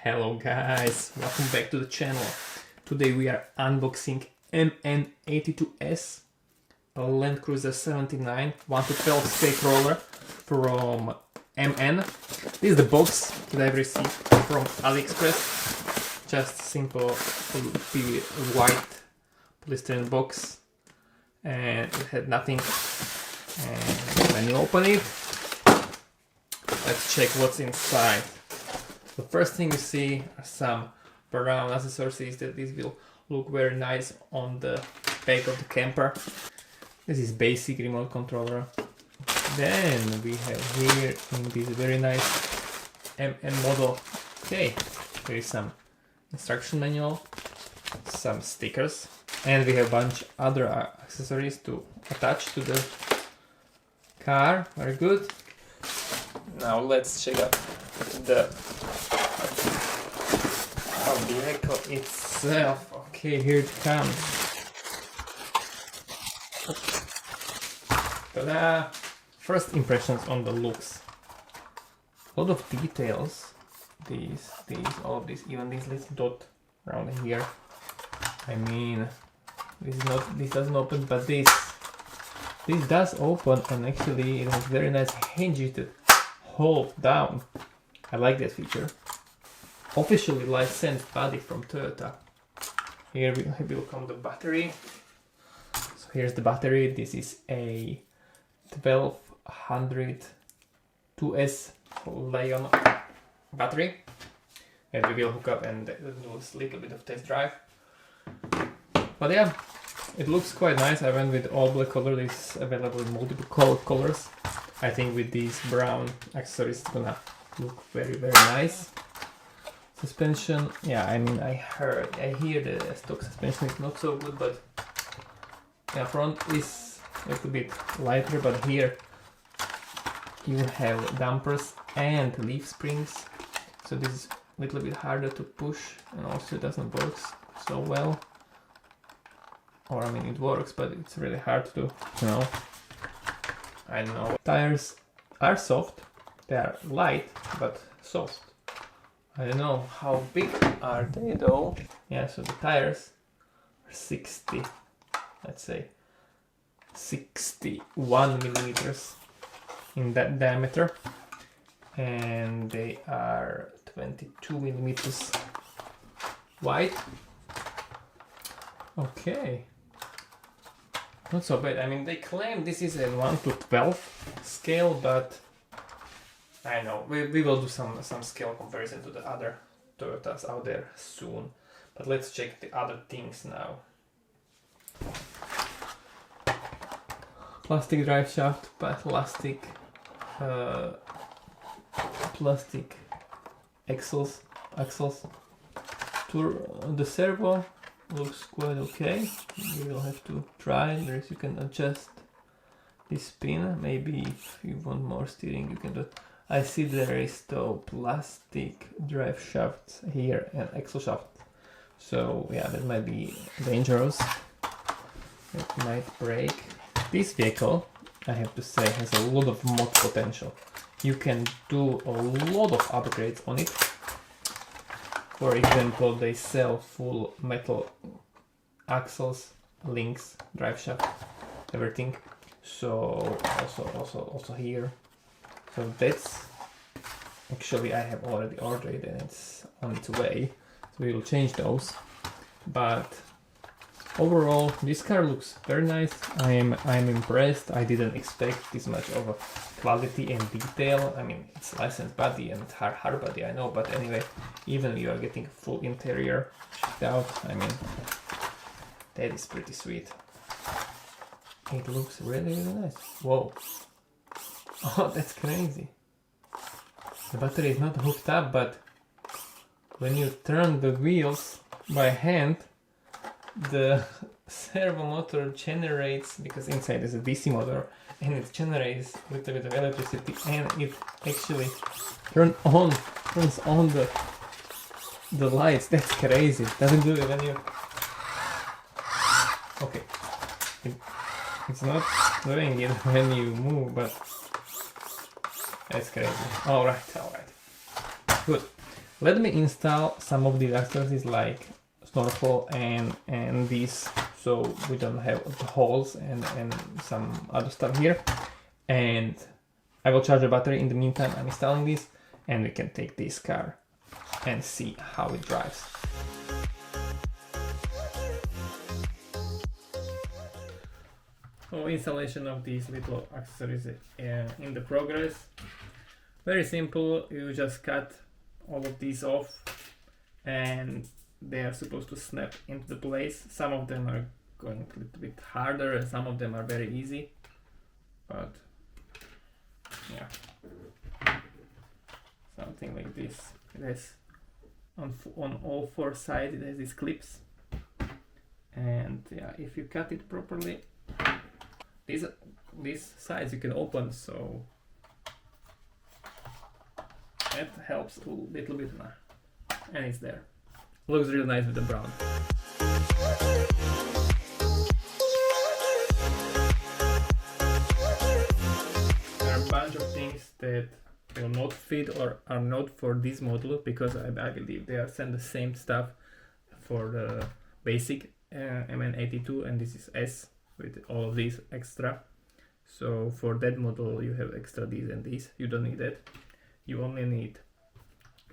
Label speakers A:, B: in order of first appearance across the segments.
A: Hello guys, welcome back to the channel. Today we are unboxing MN82s Land Cruiser 79 1 to 12 stake roller from MN. This is the box that I've received from AliExpress. Just simple white polystyrene box, and it had nothing. And when you open it, let's check what's inside. The first thing you see are some brown accessories that this will look very nice on the back of the camper. This is basic remote controller. Then we have here in this very nice MN model. Okay, there is some instruction manual, some stickers, and we have a bunch other accessories to attach to the car. Very good. Now let's check out the vehicle itself. Okay, here it comes. Ta-da! First impressions on the looks. A lot of details. All of this, even this little dot around here. I mean, this doesn't open, but this does open, and actually it has very nice hinges that hold down. I like that feature. Officially licensed body from Toyota. Here will come the battery. So here's the battery. This is a 1200 2S Lion battery, and we will hook up and do a little bit of test drive. But yeah, it looks quite nice. I went with all black color. It's available in multiple colors. I think with these brown accessories it's gonna look very nice. Suspension, yeah, I mean, I hear the stock suspension is not so good, but yeah, front is a little bit lighter, but here you have dampers and leaf springs, so this is a little bit harder to push, and also it doesn't work so well. Or I mean, it works, but it's really hard to, I don't know. Tires are soft, they are light, but soft. I don't know how big are they though. Yeah, so the tires are 60, let's say 61 millimeters in that diameter, and they are 22 millimeters wide. Okay, not so bad. I mean, they claim this is a 1 to 12 scale, but I know, we will do some scale comparison to the other Toyotas out there soon. But let's check the other things now. Plastic drive shaft, plastic axles. The servo looks quite okay. You will have to try. You can adjust this spin. Maybe if you want more steering, you can do it. I see there is the plastic drive shaft here and axle shaft, so yeah, that might be dangerous. It might break. This vehicle, I have to say, has a lot of mod potential. You can do a lot of upgrades on it. For example, they sell full metal axles, links, drive shaft, everything. So also here. So that's actually, I have already ordered it and it's on its way, so we will change those. But overall, this car looks very nice. I'm impressed. I didn't expect this much of a quality and detail. I mean, it's licensed body and hard body, I know, but anyway, even you are getting full interior out. I mean, that is pretty sweet. It looks really nice. Whoa. Oh, that's crazy. The battery is not hooked up, but when you turn the wheels by hand, the servo motor generates, because inside is a DC motor, and it generates a little bit of electricity, and it actually turns on the lights. That's crazy. It doesn't do it when you... Okay. It's not doing it when you move, but... That's crazy. Alright. Good. Let me install some of these accessories like snorkel and these, so we don't have the holes and some other stuff here. And I will charge the battery in the meantime. I'm installing this, and we can take this car and see how it drives. So installation of these little accessories in the progress. Very simple. You just cut all of these off, and they are supposed to snap into the place. Some of them are going a little bit harder, and some of them are very easy. But yeah, something like this. It has on all four sides. It has these clips, and yeah, if you cut it properly, these sides you can open, so that helps a little bit now. And it's there. Looks really nice with the brown. There are a bunch of things that will not fit or are not for this model, because I believe they are sent the same stuff for the basic MN82, and this is S with all of these extra. So for that model you have extra these and these. You don't need that. You only need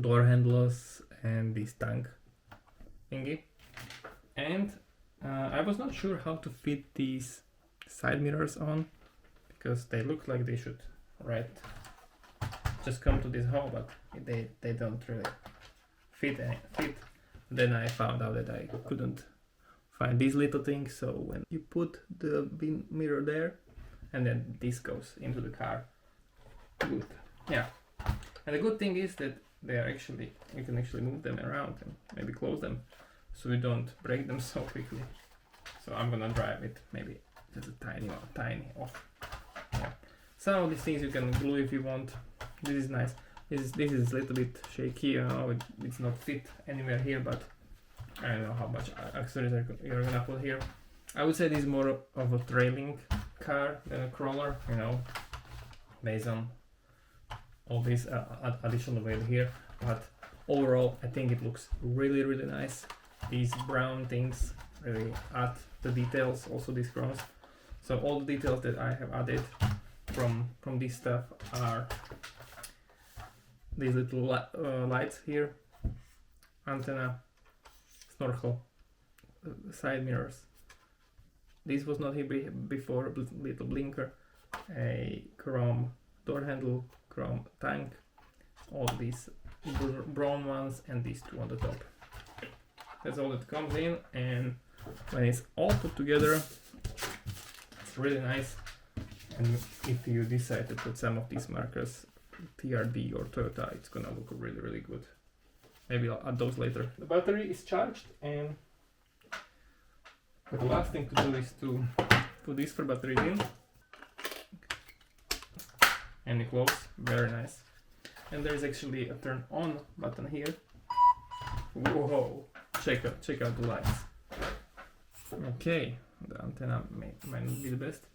A: door handles and this tank thingy. And I was not sure how to fit these side mirrors on, because they look like they should just come to this hole, but they don't really fit. Then I found out that I couldn't find these little things, so when you put the mirror there, and then this goes into the car. Good. Yeah. And the good thing is that they are actually, you can actually move them around and maybe close them, so you don't break them so quickly. So I'm gonna drive it maybe just a tiny off. Yeah. Some of these things you can glue if you want. This is nice. This is a little bit shaky. You know, it's not fit anywhere here, but I don't know how much accessories you're gonna put here. I would say this is more of a trailing car than a crawler, you know, based on all this additional weight here. But overall, I think it looks really, really nice. These brown things really add the details, also these chromes. So all the details that I have added from this stuff are these little lights here, antenna, snorkel, side mirrors. This was not here before, little blinker, a chrome door handle, chrome tank, all these brown ones, and these two on the top. That's all that comes in, and when it's all put together, it's really nice. And if you decide to put some of these markers, TRD or Toyota, it's gonna look really, really good. Maybe I'll add those later. The battery is charged, and the last thing to do is to put these 4 batteries in. And it close, very nice. And there is actually a turn on button here. Whoa! Check out the lights. Okay, the antenna might not be the best.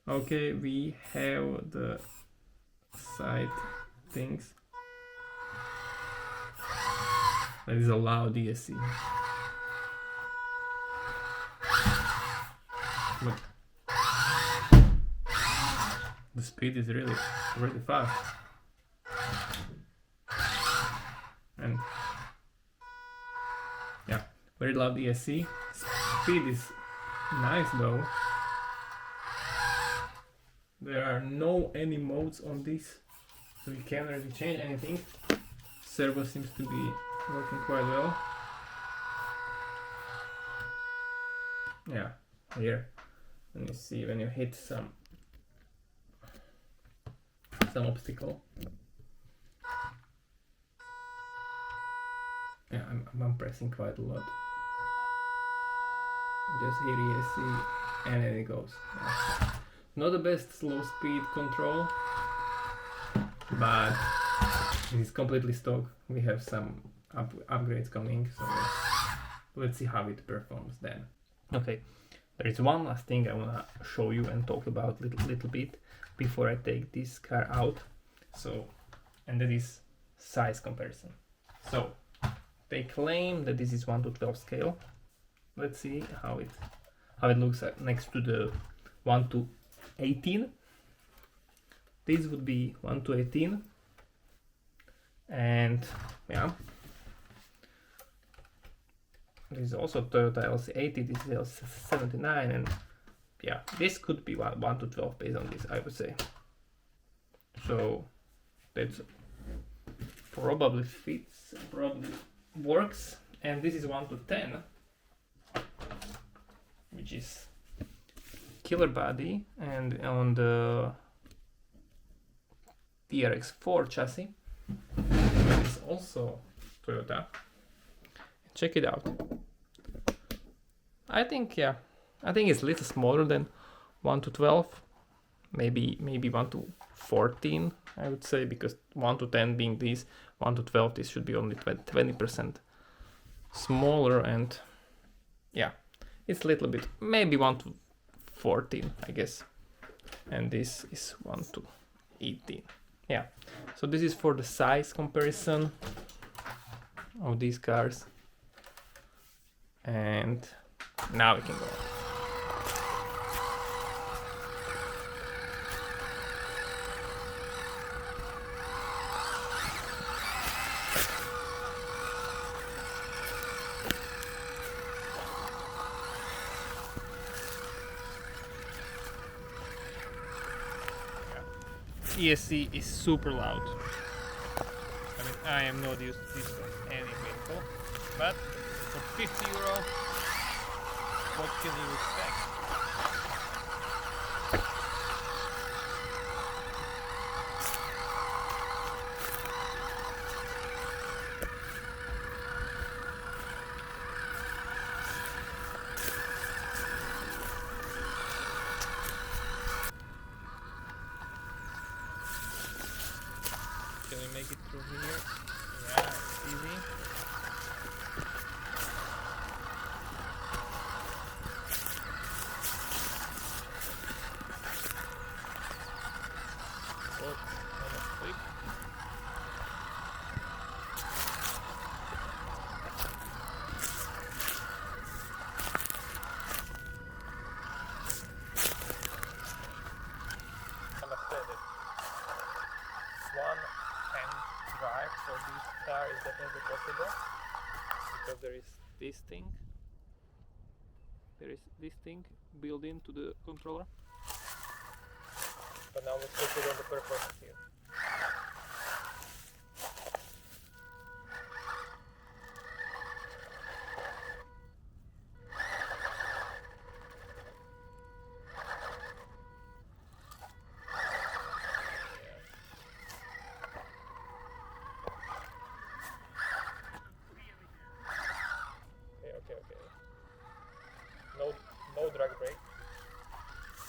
A: Okay, we have the side things. That is a loud ESC. But the speed is really, really fast. And yeah, very loud ESC. Speed is nice though. There are any modes on this, so you can't really change anything. Servo seems to be working quite well. Yeah, here. Let me see, when you hit some obstacle. Yeah, I'm pressing quite a lot. Just hit ESC and then it goes. Yeah. Not the best slow speed control, but it is completely stock. We have some upgrades coming, so let's see how it performs then. Okay, there is one last thing I wanna show you and talk about little bit before I take this car out. So, and that is size comparison. So they claim that this is 1:12 scale. Let's see how it looks next to the 1:18. This would be 1:18, and yeah, this is also Toyota LC80. This is LC79, and yeah, this could be 1:12 based on this, I would say. So that's probably fits, probably works. And this is 1:10, which is killer body, and on the TRX4 chassis is also Toyota. Check it out. I think it's a little smaller than 1:12, maybe 1:14, I would say, because 1:10 being this, 1:12 this should be only 20% smaller, and yeah, it's a little bit, maybe 1:14, I guess, and this is 1:18. Yeah, so this is for the size comparison of these cars, and now we can go on. ESC is super loud. I mean, I am not used to this from any vehicle, but for 50 euro, what can you expect? Can we make it through here? Yeah, it's easy. Oh, almost quick. I must say that one hand drive for this car is definitely possible, because there is this thing built into the controller. But now let's check it on the performance here. Okay. No drag brake.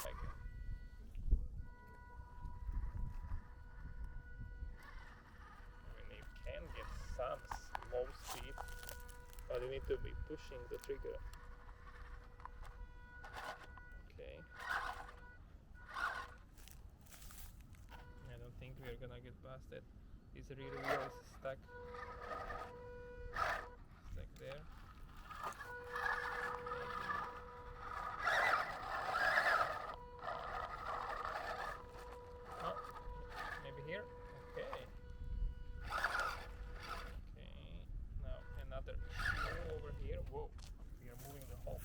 A: Okay. I mean, you can get some slow speed, but you need to be pushing the trigger. Okay. I don't think we are gonna get past that. This rear wheel is stuck there. Here. Okay. Now another wheel over here. Whoa, we are moving the whole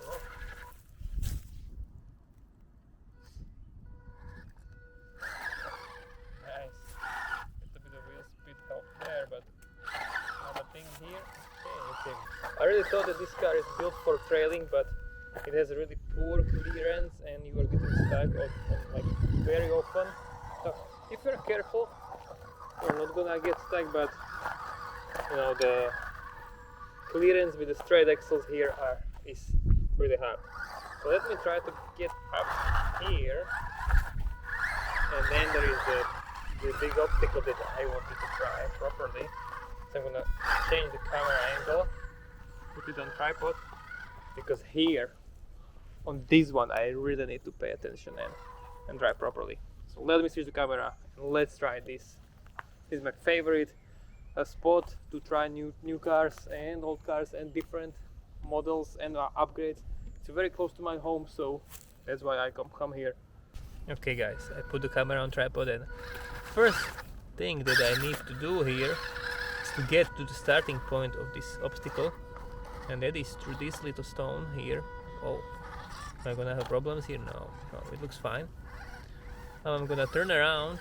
A: road. Nice. It's a bit of wheel speed help there, but another thing here. Okay. I really thought that this car is built for trailing, but it has a really poor clearance, and you are getting stuck on like very often. So if you're careful, you're not gonna get stuck, but you know, the clearance with the straight axles here is really hard. So let me try to get up here, and then there is the big obstacle that I wanted to try properly. So I'm gonna change the camera angle, put it on tripod, because here on this one I really need to pay attention and drive properly. So let me switch the camera and let's try this. This is my favorite a spot to try new cars and old cars and different models and upgrades. It's very close to my home, so that's why I come here. Okay guys, I put the camera on tripod, and first thing that I need to do here is to get to the starting point of this obstacle, and that is through this little stone here. Oh, am I gonna have problems here? No, it looks fine. Now I'm gonna turn around.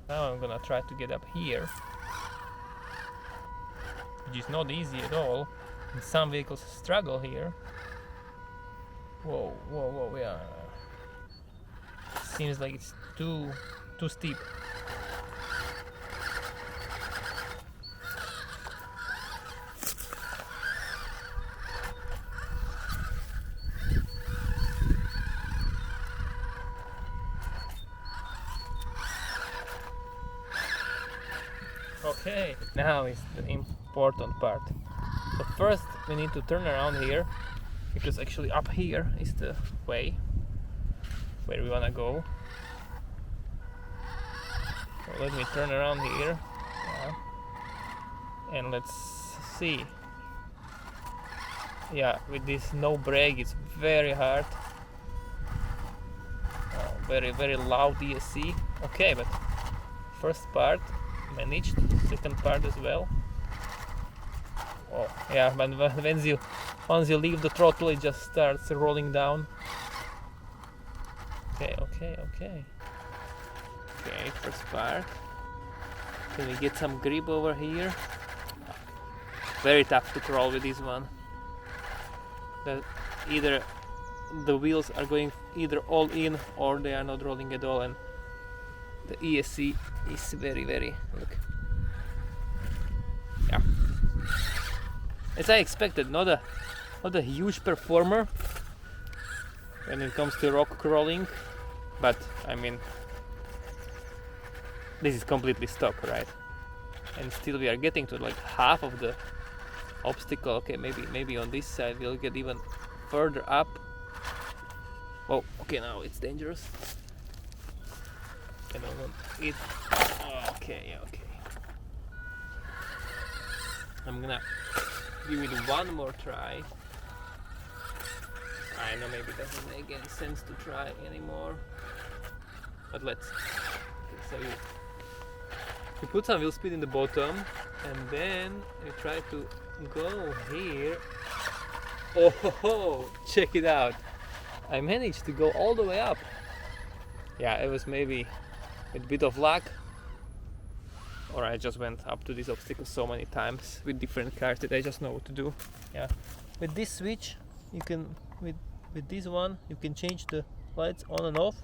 A: Now I'm gonna try to get up here, which is not easy at all. And some vehicles struggle here. Whoa, yeah. Seems like it's too steep. Okay, now is the important part. So first we need to turn around here, because actually up here is the way where we wanna go. So let me turn around here, and let's see. Yeah, with this no brake it's very hard. Very loud ESC. Okay, but first part managed, second part as well. Oh yeah, but once you leave the throttle, it just starts rolling down. Okay, first part. Can we get some grip over here? Very tough to crawl with this one. Either the wheels are going either all in or they are not rolling at all, and the ESC is very look. Yeah. As I expected, not a huge performer when it comes to rock crawling, but I mean, this is completely stock, right? And still we are getting to like half of the obstacle. Okay, maybe on this side we'll get even further up. Oh, okay, now it's dangerous. I don't want it. Okay. I'm gonna give it one more try. I know maybe it doesn't make any sense to try anymore, but let's. Okay, so you put some wheel speed in the bottom, and then you try to go here. Oh, check it out! I managed to go all the way up. Yeah, it was maybe with a bit of luck, or I just went up to this obstacle so many times with different cars that I just know what to do. Yeah, with this switch you can, with this one you can change the lights on and off,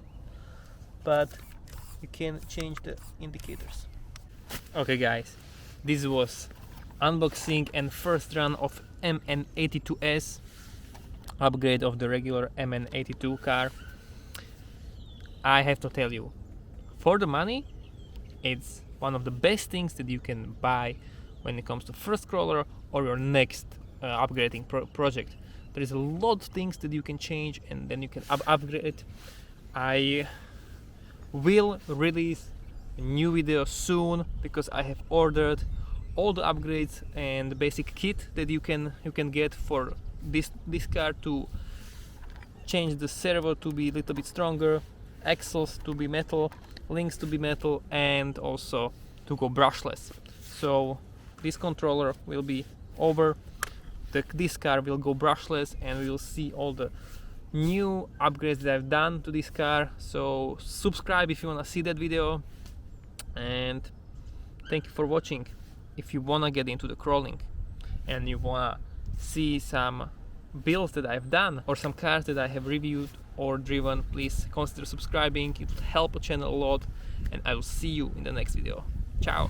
A: but you can change the indicators. Okay guys, this was unboxing and first run of MN82s, upgrade of the regular MN82 car. I have to tell you, for the money, it's one of the best things that you can buy when it comes to first crawler or your next upgrading project. There is a lot of things that you can change, and then you can upgrade. I will release a new video soon, because I have ordered all the upgrades and the basic kit that you can get for this car, to change the servo to be a little bit stronger, axles to be metal, links to be metal, and also to go brushless. So this controller will be over, this car will go brushless, and we will see all the new upgrades that I've done to this car. So subscribe if you want to see that video, and thank you for watching. If you want to get into the crawling and you want to see some builds that I've done or some cars that I have reviewed or driven, please consider subscribing. It will help the channel a lot, and I will see you in the next video. Ciao!